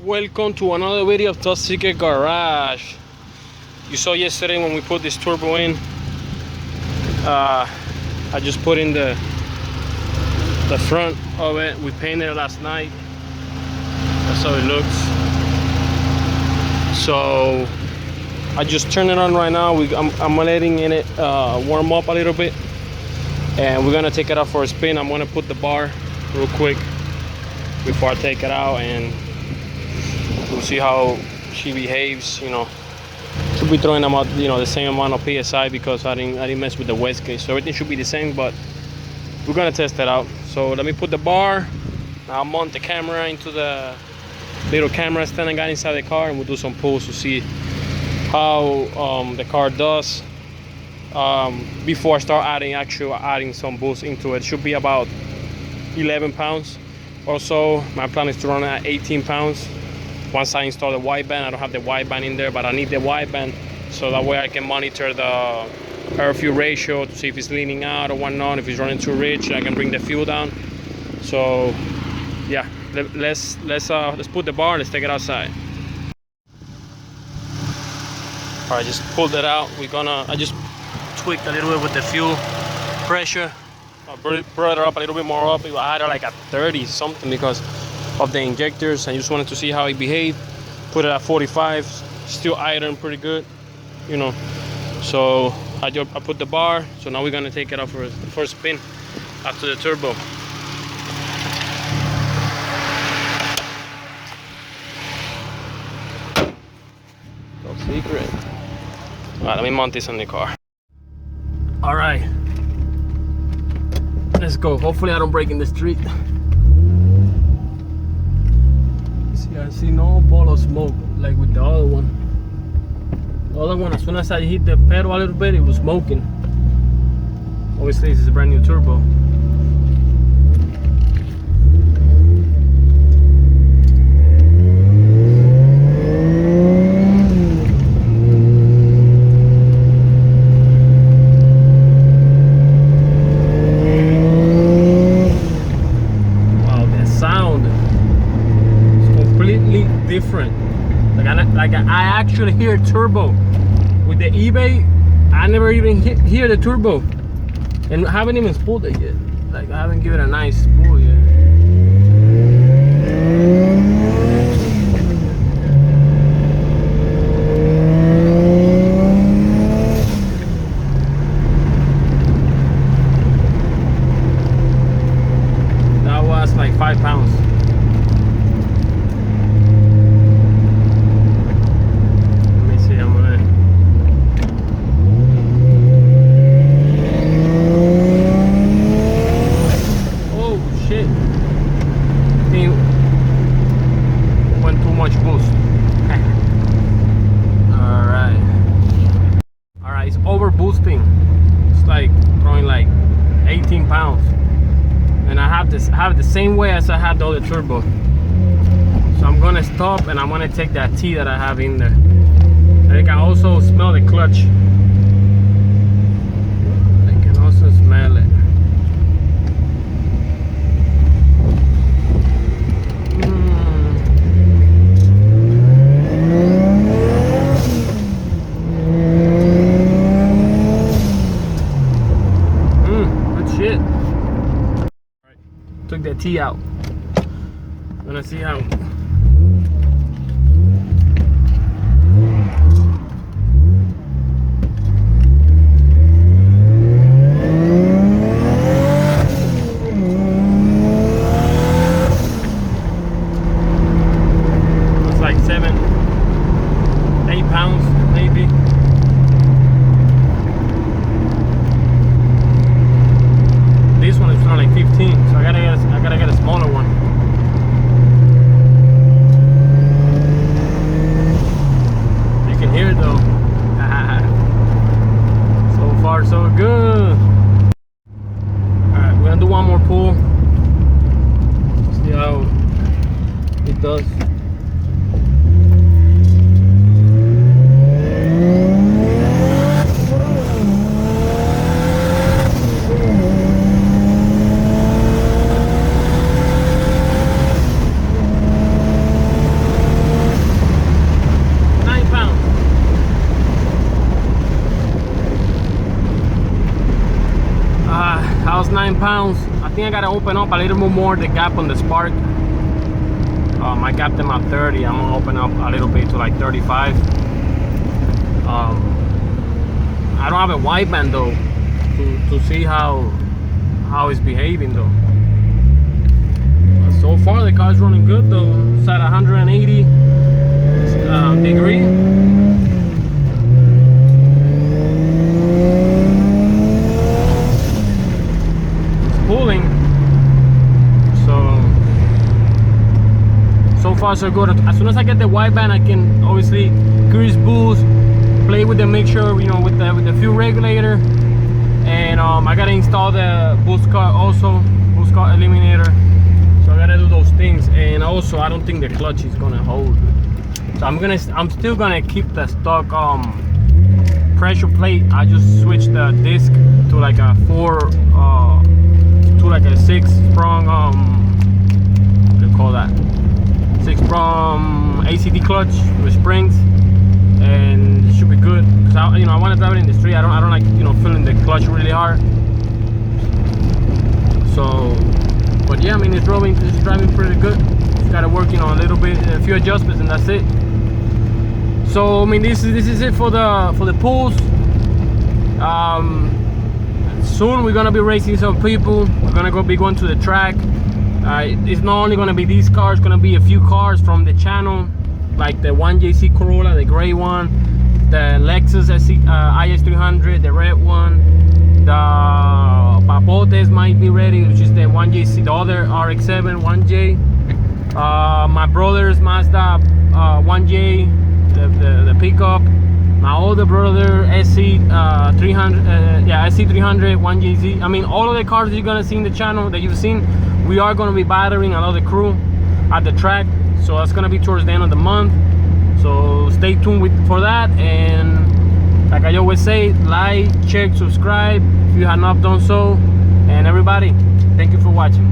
Welcome to another video of 1Jz Garage. You saw yesterday when we put this turbo in, I just put in the front of it. We painted it last night. That's how it looks. So I just turned it on right now. I'm letting it warm up a little bit, and we're gonna take it out for a spin. I'm gonna put the bar real quick before I take it out, and we'll see how she behaves. You know, should be throwing them out, you know, the same amount of PSI because I didn't mess with the wastegate, so everything should be the same. But we're gonna test it out. So let me put the bar. I'll mount the camera into the little camera stand I got inside the car, and we'll do some pulls to see how the car does before I start adding some boost into it. It should be about 11 pounds or so. My plan is to run at 18 pounds once I install the wideband. I don't have the wideband in there, but I need the wideband so that way I can monitor the air fuel ratio to see if it's leaning out or whatnot. If it's running too rich, I can bring the fuel down. So yeah, let's put the bar. Let's take it outside. All right, just pulled it out. I just tweaked a little bit with the fuel pressure. I brought it up a little bit more up. I had it like at 30 something because of the injectors. I just wanted to see how it behaved. Put it at 45, still iron pretty good, you know. So I put the bar. So now we're gonna take it out for the first spin after the turbo. Top secret. All right, let me mount this on the car. All right, let's go. Hopefully I don't break in the street. See, I see no ball of smoke like with the other one. The other one, as soon as I hit the pedal a little bit, it was smoking. Obviously this is a brand new turbo. Different. Like I actually hear turbo with the eBay. I never even hear the turbo, and I haven't even spooled it yet. Like I haven't given it a nice spool yet. That was like 5 pounds. Over boosting. It's like throwing like 18 pounds, and I have the same way as I had the other turbo. So I'm gonna stop and I'm gonna take that T that I have in there. I can also smell the clutch. I can also smell it. Took that T out. I'm gonna see how. It's like 7, 8 pounds maybe. This one is around like 15, so I gotta get a smaller one. 10 pounds. I think I gotta open up a little bit more the gap on the spark. I gapped them at 30. I'm gonna open up a little bit to like 35. I don't have a wideband though to see how it's behaving though. So far the car's running good though. It's at 180 degree. It's pulling. So far so good. As soon as I get the wideband, I can obviously grease boost, play with the mixture, you know, with the fuel regulator, and I gotta install the boost cut also, boost cut eliminator. So I gotta do those things, and also I don't think the clutch is gonna hold. So I'm still gonna keep the stock pressure plate. I just switched the disc to like a 6 sprung what do you call that? 6 sprung ACD clutch with springs, and it should be good. Cause I want to drive it in the street. I don't like feeling the clutch really hard. So, but yeah, I mean it's driving pretty good. Just gotta work a little bit, a few adjustments, and that's it. So I mean this is it for the pools. Soon we're gonna be racing some people. We're gonna be going to the track. It's not only gonna be these cars, gonna be a few cars from the channel, like the 1JZ Corolla, the gray one, the Lexus IS300, the red one, the Papotes might be ready, which is the 1JZ, the other RX7 1J, my brother's Mazda 1J, the pickup, my older brother SC300, SC300 1JZ. I mean, all of the cars that you're gonna see in the channel that you've seen, we are gonna be battering another crew at the track. So that's gonna be towards the end of the month. So stay tuned for that. And like I always say, like, check, subscribe if you have not done so. And everybody, thank you for watching.